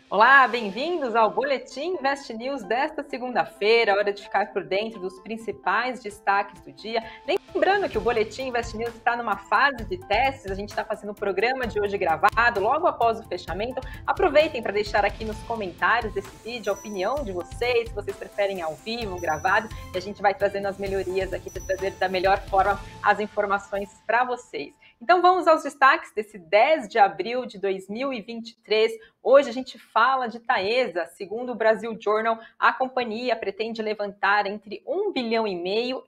Olá, bem-vindos ao Boletim Invest News desta segunda-feira, hora de ficar por dentro dos principais destaques do dia. Lembrando que o Boletim Invest News está numa fase de testes, a gente está fazendo o programa de hoje gravado, logo após o fechamento. Aproveitem para deixar aqui nos comentários desse vídeo a opinião de vocês, se vocês preferem ao vivo, gravado, e a gente vai trazendo as melhorias aqui para trazer da melhor forma as informações para vocês. Então vamos aos destaques desse 10 de abril de 2023. Hoje a gente fala de Taesa. Segundo o Brasil Journal, a companhia pretende levantar entre 1,5 bilhão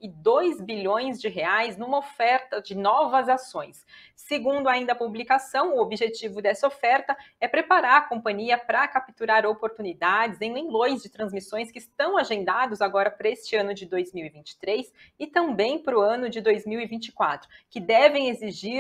e 2 bilhões de reais numa oferta de novas ações. Segundo ainda a publicação, o objetivo dessa oferta é preparar a companhia para capturar oportunidades em leilões de transmissões que estão agendados agora para este ano de 2023 e também para o ano de 2024, que devem exigir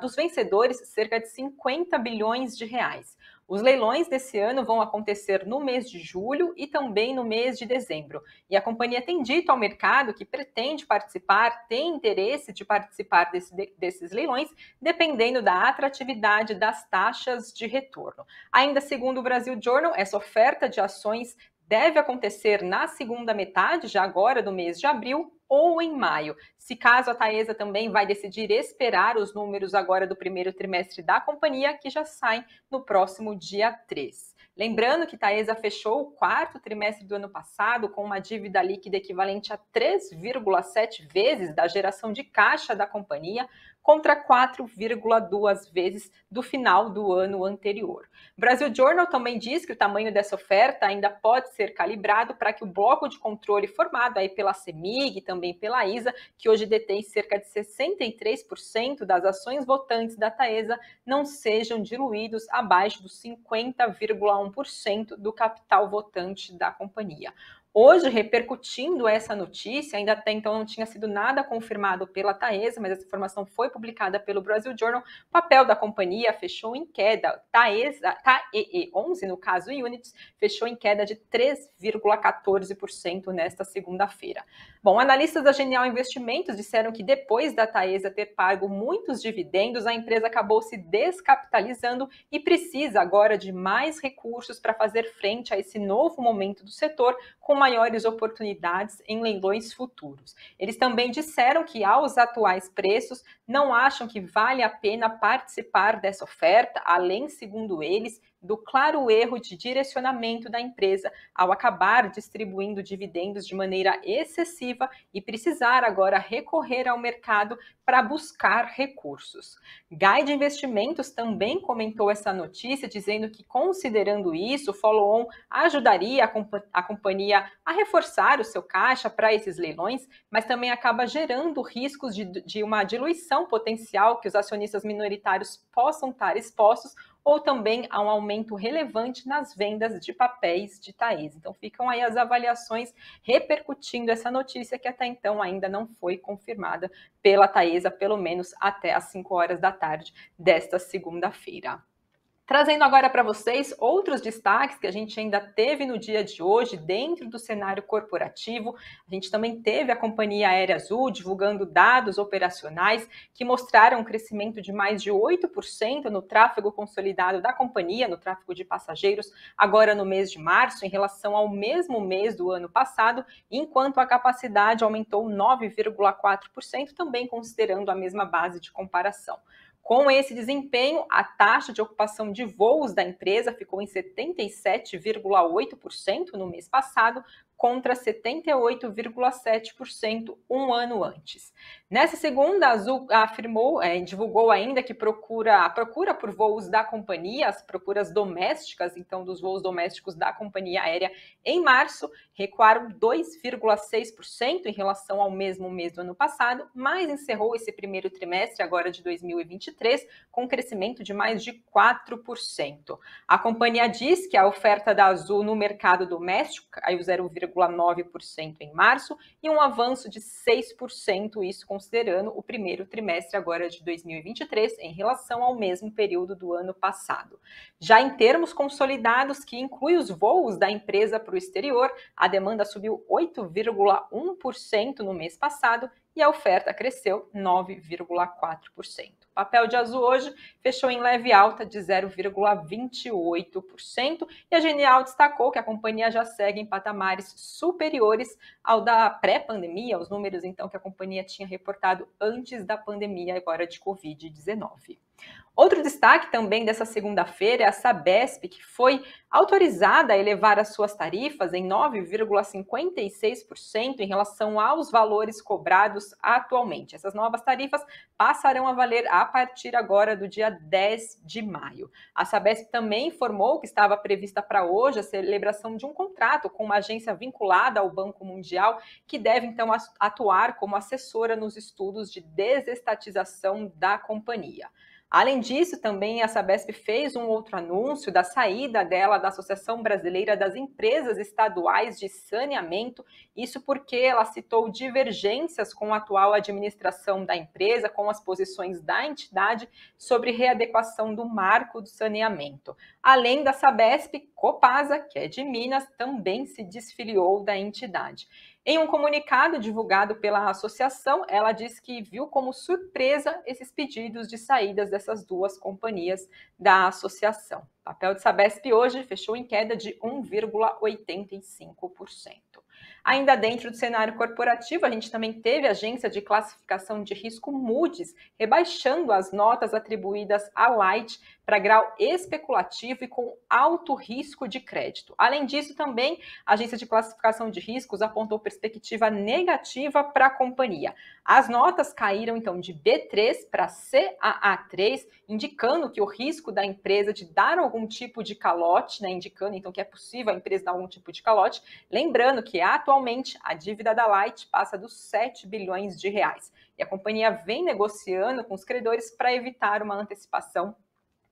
dos vencedores cerca de 50 bilhões de reais. Os leilões desse ano vão acontecer no mês de julho e também no mês de dezembro. E a companhia tem dito ao mercado que pretende participar, tem interesse de participar desses leilões, dependendo da atratividade das taxas de retorno. Ainda segundo o Brasil Journal, essa oferta de ações deve acontecer na segunda metade, já agora do mês de abril, ou em maio. Se caso a Taesa também vai decidir esperar os números agora do primeiro trimestre da companhia, que já saem no próximo dia 3. Lembrando que Taesa fechou o quarto trimestre do ano passado com uma dívida líquida equivalente a 3,7 vezes da geração de caixa da companhia, contra 4,2 vezes do final do ano anterior. O Brasil Journal também diz que o tamanho dessa oferta ainda pode ser calibrado para que o bloco de controle formado aí pela CEMIG e também pela ISA, que hoje detém cerca de 63% das ações votantes da Taesa, não sejam diluídos abaixo dos 50,1% do capital votante da companhia. Hoje, repercutindo essa notícia, ainda até então não tinha sido nada confirmado pela Taesa, mas essa informação foi publicada pelo Brasil Journal. O papel da companhia fechou em queda. TAEE11, no caso Units, fechou em queda de 3,14% nesta segunda-feira. Bom, analistas da Genial Investimentos disseram que depois da Taesa ter pago muitos dividendos, a empresa acabou se descapitalizando e precisa agora de mais recursos para fazer frente a esse novo momento do setor, com maiores oportunidades em leilões futuros. Eles também disseram que, aos atuais preços, não acham que vale a pena participar dessa oferta, além, segundo eles, do claro erro de direcionamento da empresa ao acabar distribuindo dividendos de maneira excessiva e precisar agora recorrer ao mercado para buscar recursos. Guide Investimentos também comentou essa notícia, dizendo que, considerando isso, o follow-on ajudaria a companhia a reforçar o seu caixa para esses leilões, mas também acaba gerando riscos de uma diluição potencial que os acionistas minoritários possam estar expostos, ou também a um aumento relevante nas vendas de papéis de Taesa. Então ficam aí as avaliações repercutindo essa notícia que até então ainda não foi confirmada pela Taesa, pelo menos até às 5 horas da tarde desta segunda-feira. Trazendo agora para vocês outros destaques que a gente ainda teve no dia de hoje dentro do cenário corporativo. A gente também teve a Companhia Aérea Azul divulgando dados operacionais que mostraram um crescimento de mais de 8% no tráfego consolidado da companhia, no tráfego de passageiros, agora no mês de março, em relação ao mesmo mês do ano passado, enquanto a capacidade aumentou 9,4%, também considerando a mesma base de comparação. Com esse desempenho, a taxa de ocupação de voos da empresa ficou em 77,8% no mês passado, contra 78,7% um ano antes. Nessa segunda, a Azul divulgou ainda que a procura por voos da companhia, as procuras domésticas, então dos voos domésticos da companhia aérea, em março, recuaram 2,6% em relação ao mesmo mês do ano passado, mas encerrou esse primeiro trimestre, agora de 2023, com um crescimento de mais de 4%. A companhia diz que a oferta da Azul no mercado doméstico caiu 0,9% em março e um avanço de 6%, isso considerando o primeiro trimestre agora de 2023 em relação ao mesmo período do ano passado. Já em termos consolidados, que inclui os voos da empresa para o exterior, a demanda subiu 8,1% no mês passado e a oferta cresceu 9,4%. O papel de Azul hoje fechou em leve alta de 0,28% e a Genial destacou que a companhia já segue em patamares superiores ao da pré-pandemia, os números então que a companhia tinha reportado antes da pandemia agora de Covid-19. Outro destaque também dessa segunda-feira é a Sabesp, que foi autorizada a elevar as suas tarifas em 9,56% em relação aos valores cobrados atualmente. Essas novas tarifas passarão a valer a partir agora do dia 10 de maio. A Sabesp também informou que estava prevista para hoje a celebração de um contrato com uma agência vinculada ao Banco Mundial, que deve então atuar como assessora nos estudos de desestatização da companhia. Além disso, também a Sabesp fez um outro anúncio da saída dela da Associação Brasileira das Empresas Estaduais de Saneamento, isso porque ela citou divergências com a atual administração da empresa, com as posições da entidade sobre readequação do marco do saneamento. Além da Sabesp, Copasa, que é de Minas, também se desfiliou da entidade. Em um comunicado divulgado pela associação, ela diz que viu como surpresa esses pedidos de saídas dessas duas companhias da associação. O papel de Sabesp hoje fechou em queda de 1,85%. Ainda dentro do cenário corporativo, a gente também teve a agência de classificação de risco Moody's rebaixando as notas atribuídas à Light para grau especulativo e com alto risco de crédito. Além disso, também a agência de classificação de riscos apontou perspectiva negativa para a companhia. As notas caíram então de B3 para CAA3, indicando que o risco da empresa de dar algum tipo de calote, indicando então que é possível a empresa dar algum tipo de calote, lembrando que atualmente a dívida da Light passa dos 7 bilhões de reais. E a companhia vem negociando com os credores para evitar uma antecipação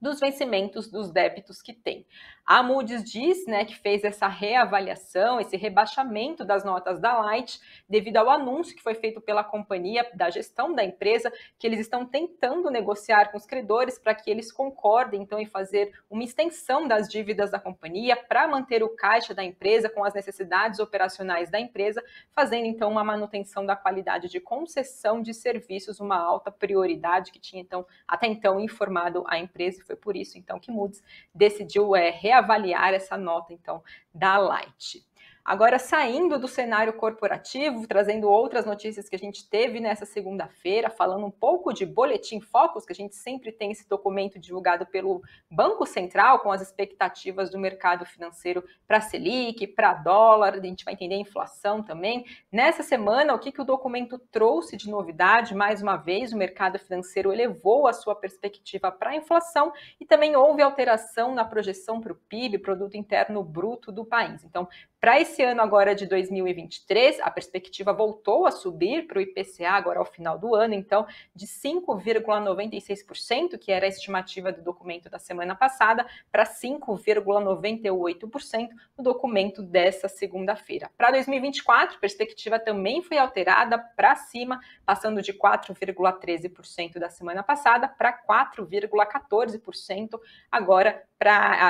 dos vencimentos dos débitos que tem. A Moody's diz, que fez essa reavaliação, esse rebaixamento das notas da Light, devido ao anúncio que foi feito pela companhia, da gestão da empresa, que eles estão tentando negociar com os credores para que eles concordem, então, em fazer uma extensão das dívidas da companhia para manter o caixa da empresa com as necessidades operacionais da empresa, fazendo, então, uma manutenção da qualidade de concessão de serviços, uma alta prioridade que tinha, então, até então, informado a empresa. Foi por isso, então, que Moody's decidiu reavaliar essa nota, então, da Light. Agora, saindo do cenário corporativo, trazendo outras notícias que a gente teve nessa segunda-feira, falando um pouco de Boletim Focus, que a gente sempre tem esse documento divulgado pelo Banco Central, com as expectativas do mercado financeiro para Selic, para dólar, a gente vai entender a inflação também. Nessa semana, o que o documento trouxe de novidade? Mais uma vez, o mercado financeiro elevou a sua perspectiva para a inflação e também houve alteração na projeção para o PIB, Produto Interno Bruto do país. Então, para esse ano agora de 2023, a perspectiva voltou a subir para o IPCA agora ao final do ano, então de 5,96%, que era a estimativa do documento da semana passada, para 5,98% no documento dessa segunda-feira. Para 2024, a perspectiva também foi alterada para cima, passando de 4,13% da semana passada para 4,14% agora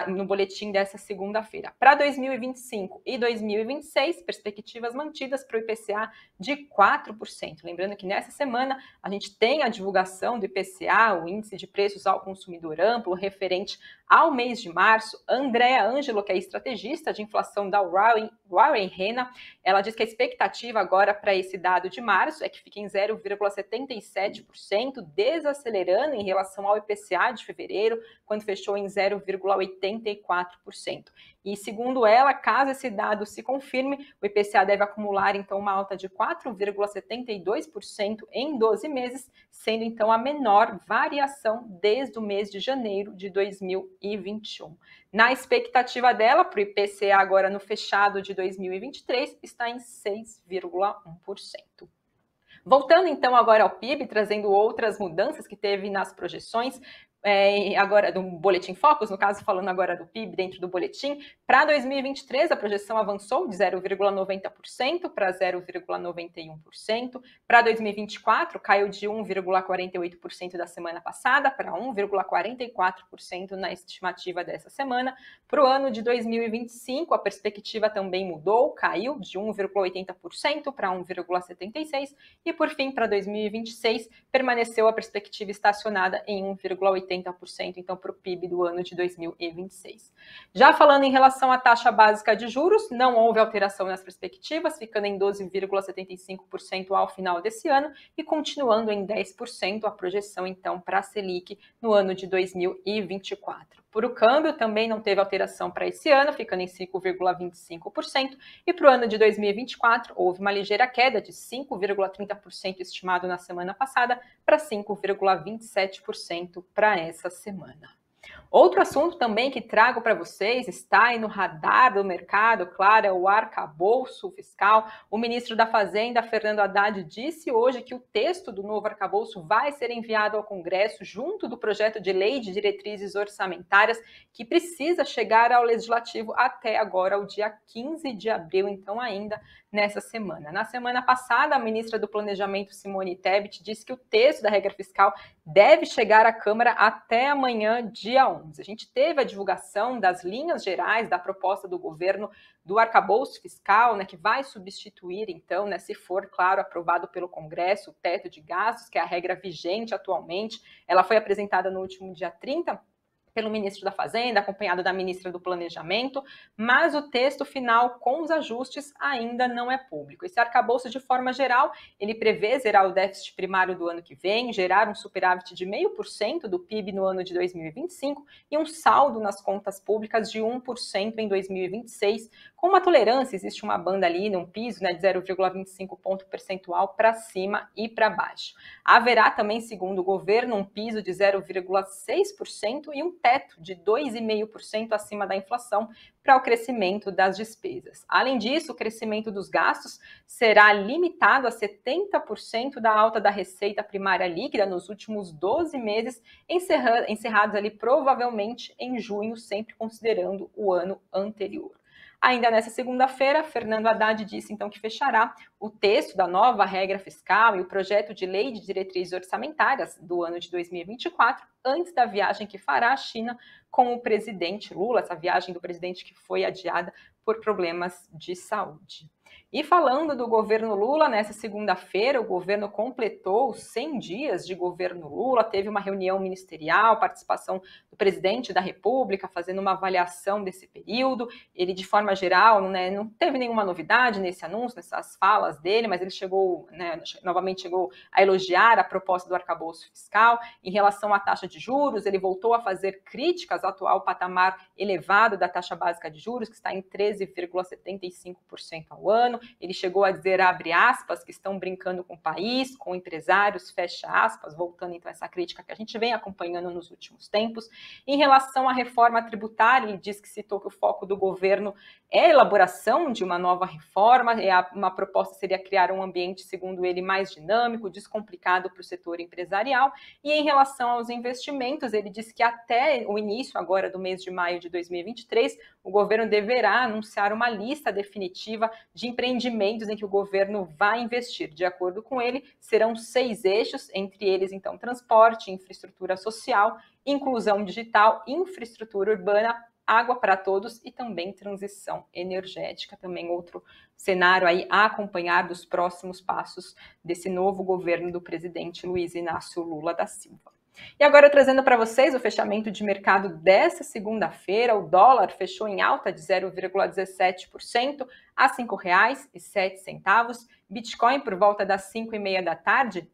no boletim dessa segunda-feira. Para 2025 e 2026, perspectivas mantidas para o IPCA de 4%. Lembrando que nessa semana a gente tem a divulgação do IPCA, o Índice de Preços ao Consumidor Amplo, referente ao mês de março. Andrea Ângelo, que é estrategista de inflação da Warren Rena, ela diz que a expectativa agora para esse dado de março é que fique em 0,77%, desacelerando em relação ao IPCA de fevereiro, quando fechou em 0,84%. E segundo ela, caso esse dado se confirme, o IPCA deve acumular então uma alta de 4,72% em 12 meses, sendo então a menor variação desde o mês de janeiro de 2021. Na expectativa dela, para o IPCA agora no fechado de 2023, está em 6,1%. Voltando então agora ao PIB, trazendo outras mudanças que teve nas projeções, agora do Boletim Focus, no caso falando agora do PIB dentro do boletim, para 2023 a projeção avançou de 0,90% para 0,91%, para 2024 caiu de 1,48% da semana passada para 1,44% na estimativa dessa semana. Para o ano de 2025 a perspectiva também mudou, caiu de 1,80% para 1,76% e por fim para 2026 permaneceu a perspectiva estacionada em 1,80%, então, para o PIB do ano de 2026. Já falando em relação à taxa básica de juros, não houve alteração nas perspectivas, ficando em 12,75% ao final desse ano e continuando em 10% a projeção, então, para a Selic no ano de 2024. Por o câmbio, também não teve alteração para esse ano, ficando em 5,25%, e para o ano de 2024 houve uma ligeira queda de 5,30% estimado na semana passada para 5,27% para essa semana. Outro assunto também que trago para vocês, está aí no radar do mercado, claro, é o arcabouço fiscal. O ministro da Fazenda, Fernando Haddad, disse hoje que o texto do novo arcabouço vai ser enviado ao Congresso junto do projeto de lei de diretrizes orçamentárias, que precisa chegar ao Legislativo até agora, o dia 15 de abril, então ainda nessa semana. Na semana passada, a ministra do Planejamento, Simone Tebet, disse que o texto da regra fiscal deve chegar à Câmara até amanhã, dia 11. A gente teve a divulgação das linhas gerais da proposta do governo do arcabouço fiscal, né, que vai substituir, então, né, se for, claro, aprovado pelo Congresso, o teto de gastos, que é a regra vigente atualmente. Ela foi apresentada no último dia 30, pelo ministro da Fazenda, acompanhado da ministra do Planejamento, mas o texto final com os ajustes ainda não é público. Esse arcabouço, de forma geral, ele prevê zerar o déficit primário do ano que vem, gerar um superávit de 0,5% do PIB no ano de 2025 e um saldo nas contas públicas de 1% em 2026, com uma tolerância, existe uma banda ali, um piso, né, de 0,25 ponto percentual para cima e para baixo. Haverá também, segundo o governo, um piso de 0,6% e um teto de 2,5% acima da inflação para o crescimento das despesas. Além disso, o crescimento dos gastos será limitado a 70% da alta da receita primária líquida nos últimos 12 meses, encerrados ali provavelmente em junho, sempre considerando o ano anterior. Ainda nessa segunda-feira, Fernando Haddad disse então que fechará o texto da nova regra fiscal e o projeto de lei de diretrizes orçamentárias do ano de 2024 antes da viagem que fará à China com o presidente Lula, essa viagem do presidente que foi adiada por problemas de saúde. E falando do governo Lula, nessa segunda-feira, o governo completou os 100 dias de governo Lula, teve uma reunião ministerial, participação do presidente da República, fazendo uma avaliação desse período. Ele, de forma geral, né, não teve nenhuma novidade nesse anúncio, nessas falas dele, mas ele chegou, né, novamente chegou a elogiar a proposta do arcabouço fiscal. Em relação à taxa de juros, ele voltou a fazer críticas ao atual patamar elevado da taxa básica de juros, que está em 13,75% ao ano. Ele chegou a dizer, abre aspas, que estão brincando com o país, com empresários, fecha aspas, voltando então a essa crítica que a gente vem acompanhando nos últimos tempos. Em relação à reforma tributária, ele diz que citou que o foco do governo é a elaboração de uma nova reforma, uma proposta seria criar um ambiente, segundo ele, mais dinâmico, descomplicado para o setor empresarial. E em relação aos investimentos, ele disse que até o início agora do mês de maio de 2023, o governo deverá anunciar uma lista definitiva de empreendimentos em que o governo vai investir. De acordo com ele, serão 6 eixos, entre eles, então, transporte, infraestrutura social, inclusão digital, infraestrutura urbana, água para todos e também transição energética, também outro cenário aí a acompanhar dos próximos passos desse novo governo do presidente Luiz Inácio Lula da Silva. E agora trazendo para vocês o fechamento de mercado dessa segunda-feira, o dólar fechou em alta de 0,17% a R$ 5,07, Bitcoin por volta das 5h30 da tarde,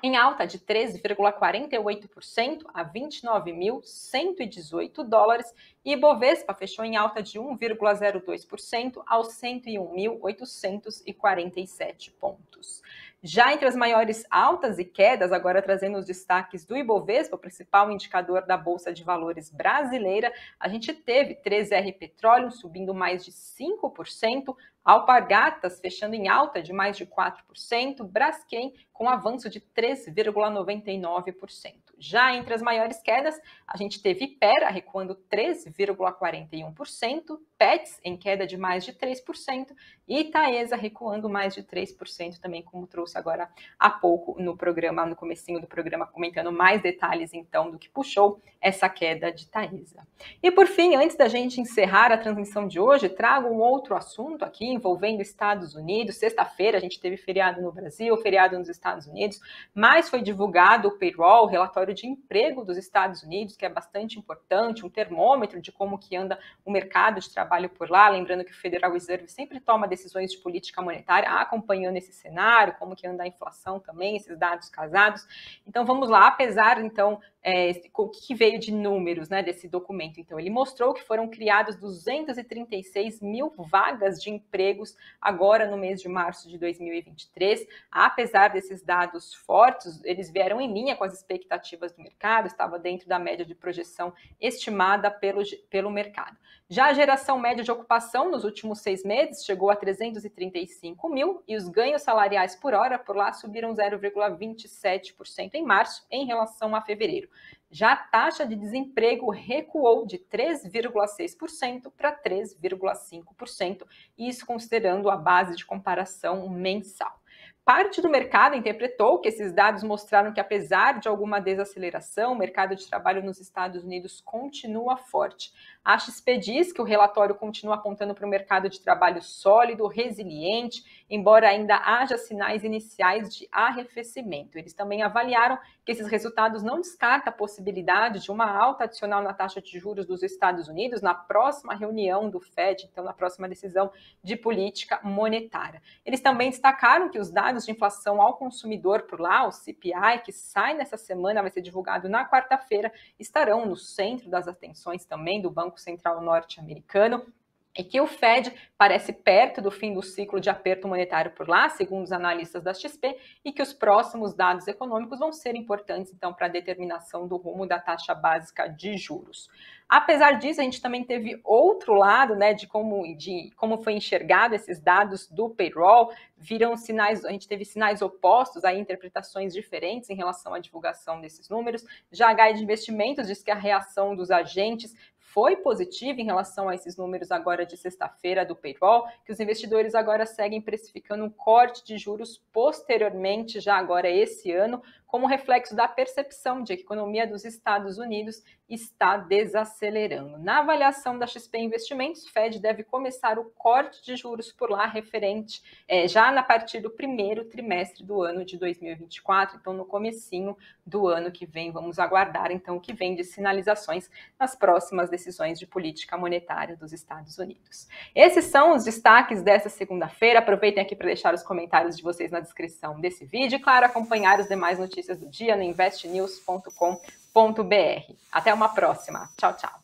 em alta de 13,48% a 29.118 dólares, e Ibovespa fechou em alta de 1,02% aos 101.847 pontos. Já entre as maiores altas e quedas, agora trazendo os destaques do Ibovespa, o principal indicador da Bolsa de Valores brasileira, a gente teve 3R Petroleum subindo mais de 5% Alpargatas fechando em alta de mais de 4%, Braskem com avanço de 3,99%. Já entre as maiores quedas, a gente teve Hypera recuando 3,41%, Petz em queda de mais de 3% e Taesa recuando mais de 3% também, como trouxe agora há pouco no programa, no comecinho do programa, comentando mais detalhes então do que puxou essa queda de Taesa. E por fim, antes da gente encerrar a transmissão de hoje, trago um outro assunto aqui envolvendo Estados Unidos. Sexta-feira a gente teve feriado no Brasil, feriado nos Estados Unidos, mas foi divulgado o payroll, o relatório de emprego dos Estados Unidos, que é bastante importante, um termômetro de como que anda o mercado de trabalho por lá. Lembrando que o Federal Reserve sempre toma decisões de política monetária acompanhando esse cenário, como que anda a inflação também, esses dados casados. Então vamos lá, apesar então o que veio de números, né, desse documento. Então, ele mostrou que foram criadas 236 mil vagas de empregos agora no mês de março de 2023. Apesar desses dados fortes, eles vieram em linha com as expectativas do mercado, estava dentro da média de projeção estimada pelo mercado. Já a geração média de ocupação nos últimos 6 meses chegou a 335 mil e os ganhos salariais por hora por lá subiram 0,27% em março em relação a fevereiro. Já a taxa de desemprego recuou de 3,6% para 3,5%, isso considerando a base de comparação mensal. Parte do mercado interpretou que esses dados mostraram que, apesar de alguma desaceleração, o mercado de trabalho nos Estados Unidos continua forte. A XP diz que o relatório continua apontando para um mercado de trabalho sólido, resiliente, embora ainda haja sinais iniciais de arrefecimento. Eles também avaliaram que esses resultados não descartam a possibilidade de uma alta adicional na taxa de juros dos Estados Unidos na próxima reunião do Fed, então na próxima decisão de política monetária. Eles também destacaram que os dados de inflação ao consumidor por lá, o CPI, que sai nessa semana, vai ser divulgado na quarta-feira, estarão no centro das atenções também do Banco Central norte-americano. E que o Fed parece perto do fim do ciclo de aperto monetário por lá, segundo os analistas da XP, e que os próximos dados econômicos vão ser importantes, então, para a determinação do rumo da taxa básica de juros. Apesar disso, a gente também teve outro lado, né, de como foi enxergado esses dados do payroll. A gente teve sinais opostos, aí, interpretações diferentes em relação à divulgação desses números. Já a Guide de Investimentos diz que a reação dos agentes foi positiva em relação a esses números agora de sexta-feira do payroll, que os investidores agora seguem precificando um corte de juros posteriormente, já agora esse ano, como reflexo da percepção de que a economia dos Estados Unidos está desacelerando. Na avaliação da XP Investimentos, o Fed deve começar o corte de juros por lá referente já a partir do primeiro trimestre do ano de 2024, então no comecinho do ano que vem. Vamos aguardar então o que vem de sinalizações nas próximas decisões de política monetária dos Estados Unidos. Esses são os destaques dessa segunda-feira. Aproveitem aqui para deixar os comentários de vocês na descrição desse vídeo e, claro, acompanhar as demais notícias do dia no investnews.com.br. Até uma próxima. Tchau, tchau.